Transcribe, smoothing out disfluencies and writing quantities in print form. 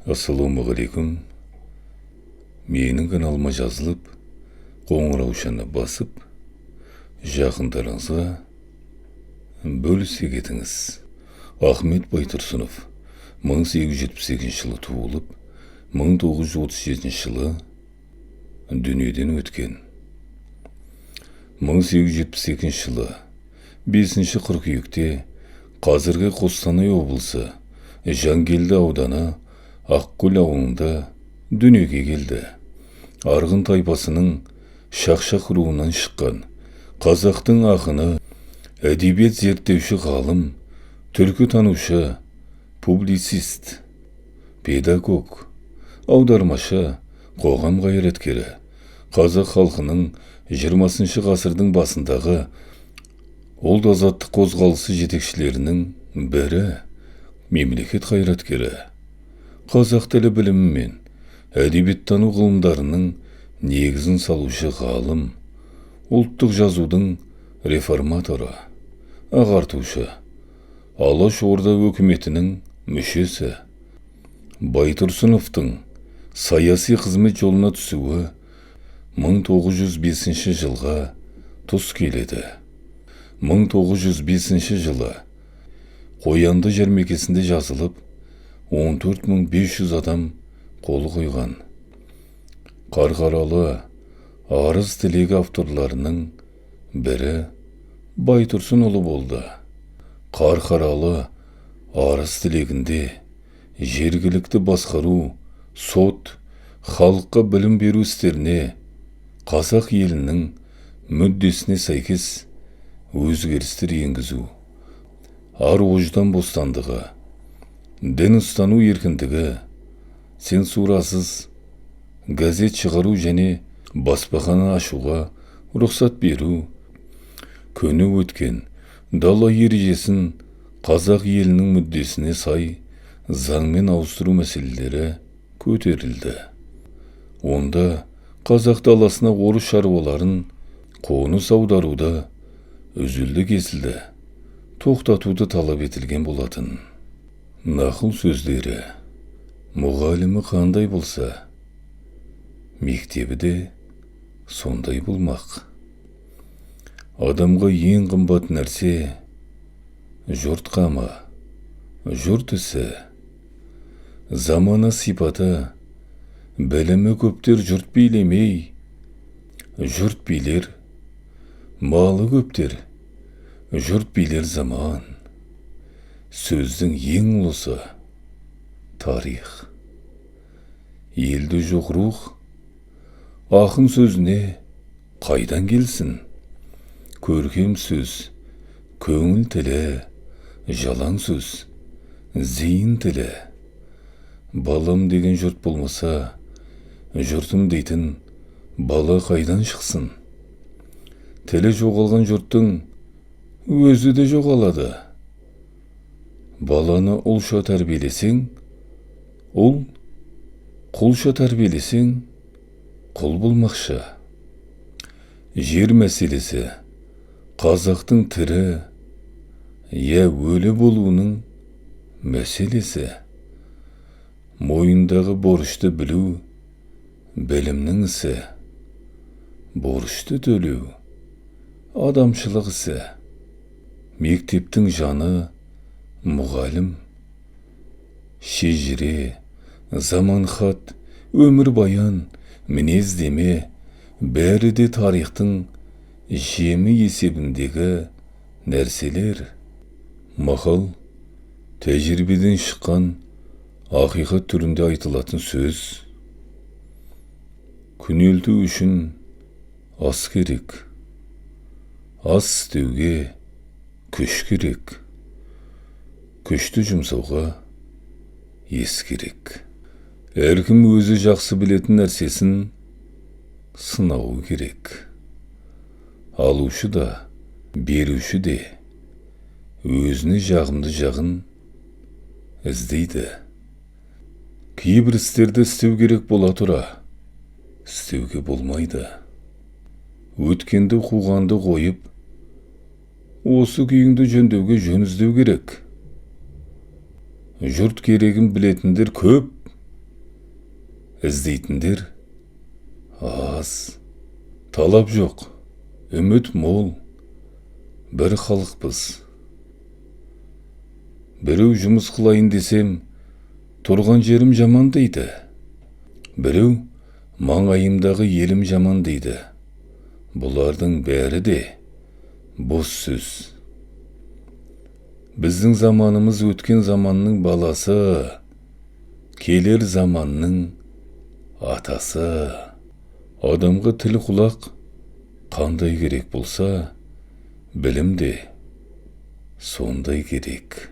Ассалаумағалейкум. Менің каналыма жазылып, қоңыраушаны басып, жақындарыңызға бөлісе кетіңіз. Ахмет Байтұрсынов 1878 жылы туылып, 1937 жылы дүниеден өткен. 1872 жылы 5 қыркүйекте қазіргі Қостанай облысы Жангелді ауданы Ақкөл ауылында дүниеге келді. Арғын тайпасының Шақшақ руынан шыққан қазақтың ақыны, әдебиет зерттеуші ғалым, түркі танушы, публицист, педагог, аудармашы, қоғам қайраткері, қазақ халқының 20 ғасырдың басындағы ұлт азаттық қозғалысы жетекшілерінің бірі, мемлекет қайраткері, қазақ тілі білімі мен әдебиеттану ғылымдарының негізін салушы ғалым, ұлттық жазудың реформаторы, ағартушы, Алаш Орда өкіметінің мүшесі. Байтұрсыновтың саяси қызмет жолына түсуі 1905 жылға тұс келеді. 1905 жылы Қоянды жәрмекесінде жазылып, 14500 адам қол қойған. Қарқаралы арыз тілегі авторларының бірі Байтұрсынұлы болды. Қарқаралы арыз тілегінде жергілікті басқару, сот, халыққа білім беру істеріне қазақ елінің мүддесіне сәйкес өзгерістер енгізу, ар-ождан бостандығы, дін ұстану еркіндігі, цензурасыз газет шығару және баспахана ашуға рұқсат беру, көне өткен дала ережесін қазақ елінің мүддесіне сай заңмен ауыстыру мәселелері көтерілді. Онда қазақ даласына орыс шаруаларын қоныс аударуды үзілді-кесілді тоқтатуды талап етілген болатын. Нақыл сөздері: мұғалімі қандай болса, мектебі де сондай болмақ. Адамға ең қымбат нәрсе жұрт қамы, жұрт ісі. Замана сипаты, білімі көптер жұрт билемей, жұрт билер, малы көптер, жұрт билер заман. Сөздің ең ұлысы тарих. Елді жоқ рух, ақын сөзіне қайдан келсін? Көркем сөз, көңіл тілі, жалаң сөз, зейін тілі. Балам деген жұрт болмаса, жұртым дейтін бала қайдан шықсын? Тілі жоғалған жұрттың өзі де жоғалады. Баланы ұлша тәрбиелесең, ұл, құлша тәрбиелесең, құл болмақшы. Жер мәселесі қазақтың тірі, я өлі болуының мәселесі. Мойындағы борышты білу, білімнің ісі. Борышты төлеу, адамшылық ісі. Мектептің жаны мұғалім. Шежіре, заман хат, өмір баян, мінездеме, бәрі де тарихтың жемі есебіндегі нәрселер. Мақал тәжірибеден шыққан ақиқат түрінде айтылатын сөз. Күнелту үшін ас керек, ас істеуге күш керек. Күшті жұмсауға ес керек. Әркім өзі жақсы білетін нәрсесін сынауы керек. Алушы да, беруші де өзіне жағымды жағын іздейді. Кейбір істерді істеу керек бола тұра, істеуге болмайды. Өткенді қуғанды қойып, осы күйіңді жөндеуге жөн іздеу керек. Жұрт керегін білетіндер көп, іздейтіндер аз. Талап жоқ, үміт мол, бір халықпыз. Біреу жұмыс қылайын десем, тұрған жерім жаман дейді. Біреу маңайымдағы елім жаман дейді. Бұлардың бәрі де бос сөз. Біздің заманымыз өткен заманның баласы, келер заманның атасы. Адамға тіл құлақ қандай керек болса, білім де сондай керек.